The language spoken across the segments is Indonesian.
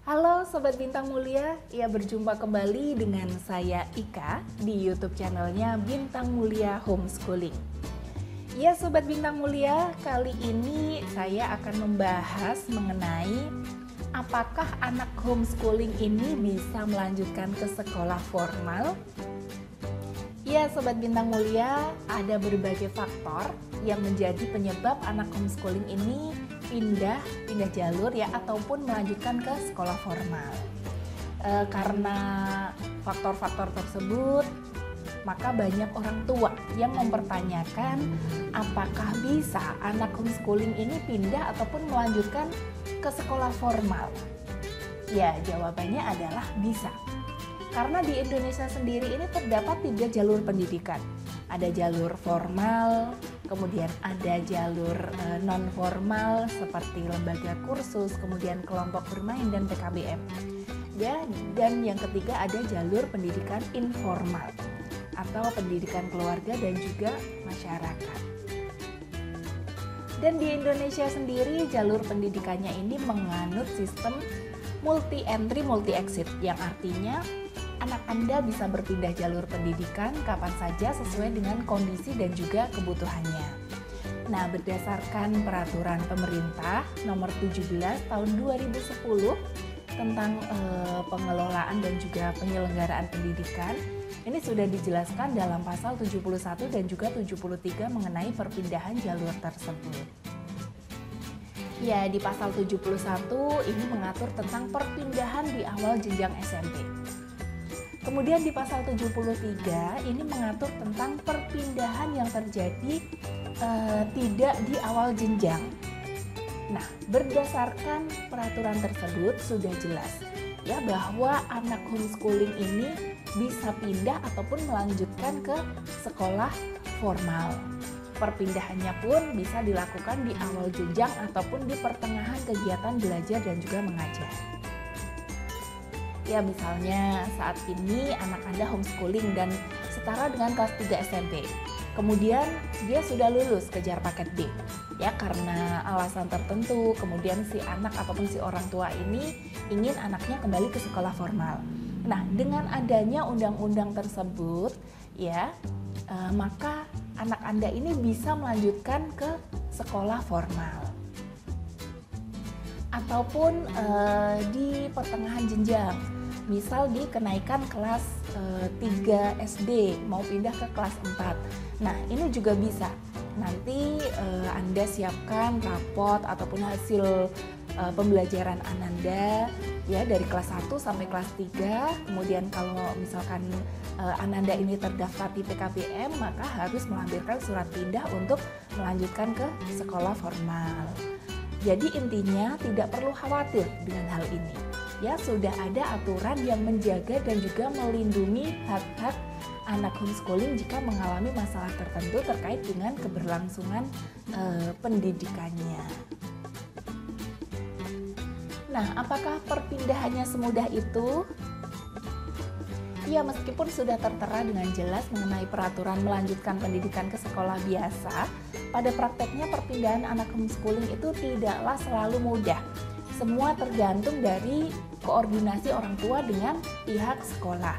Halo Sobat Bintang Mulia, ya berjumpa kembali dengan saya Ika di YouTube channelnya Bintang Mulia Homeschooling. Ya Sobat Bintang Mulia, kali ini saya akan membahas mengenai apakah anak homeschooling ini bisa melanjutkan ke sekolah formal. Ya Sobat Bintang Mulia, ada berbagai faktor yang menjadi penyebab anak homeschooling ini pindah jalur ya ataupun melanjutkan ke sekolah formal. Karena faktor-faktor tersebut, maka banyak orang tua yang mempertanyakan apakah bisa anak homeschooling ini pindah ataupun melanjutkan ke sekolah formal. Ya, jawabannya adalah bisa. Karena di Indonesia sendiri ini terdapat 3 jalur pendidikan. Ada jalur formal, kemudian ada jalur non-formal seperti lembaga kursus, kemudian kelompok bermain dan PKBM. Ya, dan yang ketiga ada jalur pendidikan informal atau pendidikan keluarga dan juga masyarakat. Dan di Indonesia sendiri jalur pendidikannya ini menganut sistem multi entry multi exit, yang artinya anak Anda bisa berpindah jalur pendidikan kapan saja sesuai dengan kondisi dan juga kebutuhannya. Nah, berdasarkan peraturan pemerintah nomor 17 tahun 2010 tentang pengelolaan dan juga penyelenggaraan pendidikan, ini sudah dijelaskan dalam pasal 71 dan juga 73 mengenai perpindahan jalur tersebut. Ya, di pasal 71 ini mengatur tentang perpindahan di awal jenjang SMP. Kemudian di pasal 73 ini mengatur tentang perpindahan yang terjadi tidak di awal jenjang. Nah, berdasarkan peraturan tersebut sudah jelas ya bahwa anak homeschooling ini bisa pindah ataupun melanjutkan ke sekolah formal. Perpindahannya pun bisa dilakukan di awal jenjang ataupun di pertengahan kegiatan belajar dan juga mengajar. Ya, misalnya saat ini anak Anda homeschooling dan setara dengan kelas 3 SMP. Kemudian dia sudah lulus kejar paket B. Ya, karena alasan tertentu, kemudian si anak ataupun si orang tua ini ingin anaknya kembali ke sekolah formal. Nah, dengan adanya undang-undang tersebut, ya, maka anak Anda ini bisa melanjutkan ke sekolah formal. Ataupun di pertengahan jenjang, misal di kenaikan kelas 3 SD mau pindah ke kelas 4. Nah, ini juga bisa. Nanti Anda siapkan rapot ataupun hasil pembelajaran Ananda ya dari kelas 1 sampai kelas 3. Kemudian kalau misalkan Ananda ini terdaftar di PKBM, maka harus melampirkan surat pindah untuk melanjutkan ke sekolah formal. Jadi intinya tidak perlu khawatir dengan hal ini. Ya, sudah ada aturan yang menjaga dan juga melindungi hak-hak anak homeschooling jika mengalami masalah tertentu terkait dengan keberlangsungan pendidikannya. Nah, apakah perpindahannya semudah itu? Ya, meskipun sudah tertera dengan jelas mengenai peraturan melanjutkan pendidikan ke sekolah biasa, pada prakteknya perpindahan anak homeschooling itu tidaklah selalu mudah. Semua tergantung dari koordinasi orang tua dengan pihak sekolah.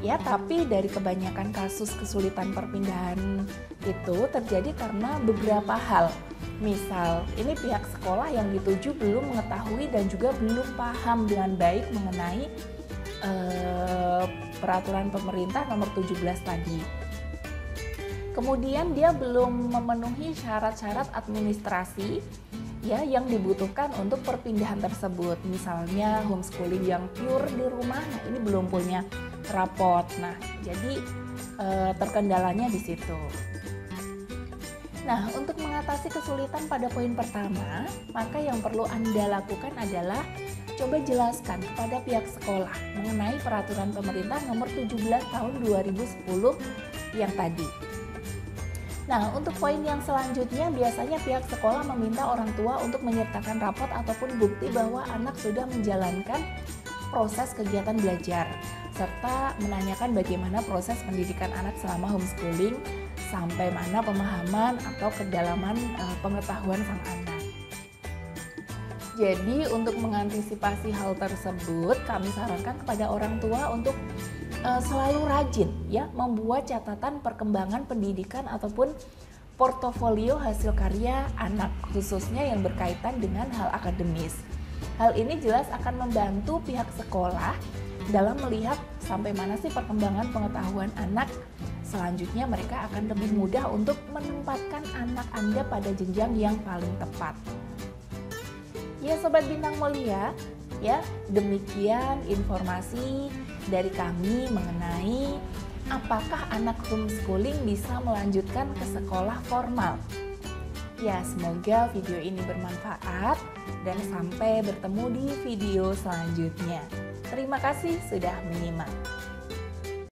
Ya, tapi dari kebanyakan kasus kesulitan perpindahan itu terjadi karena beberapa hal. Misal, ini pihak sekolah yang dituju belum mengetahui dan juga belum paham dengan baik mengenai peraturan pemerintah nomor 17 tadi. Kemudian dia belum memenuhi syarat-syarat administrasi ya yang dibutuhkan untuk perpindahan tersebut. Misalnya homeschooling yang pure di rumah, nah ini belum punya rapot. Nah, jadi terkendalanya di situ. Nah, untuk mengatasi kesulitan pada poin pertama, maka yang perlu Anda lakukan adalah coba jelaskan kepada pihak sekolah mengenai peraturan pemerintah nomor 17 tahun 2010 yang tadi. Nah, untuk poin yang selanjutnya biasanya pihak sekolah meminta orang tua untuk menyertakan rapot ataupun bukti bahwa anak sudah menjalankan proses kegiatan belajar, serta menanyakan bagaimana proses pendidikan anak selama homeschooling, sampai mana pemahaman atau kedalaman pengetahuan sang anak. Jadi untuk mengantisipasi hal tersebut, kami sarankan kepada orang tua untuk selalu rajin ya membuat catatan perkembangan pendidikan ataupun portofolio hasil karya anak, khususnya yang berkaitan dengan hal akademis. Hal ini jelas akan membantu pihak sekolah dalam melihat sampai mana sih perkembangan pengetahuan anak. Selanjutnya mereka akan lebih mudah untuk menempatkan anak Anda pada jenjang yang paling tepat. Ya Sobat Bintang Mulia, ya demikian informasi dari kami mengenai apakah anak homeschooling bisa melanjutkan ke sekolah formal. Ya, semoga video ini bermanfaat dan sampai bertemu di video selanjutnya. Terima kasih sudah menyimak.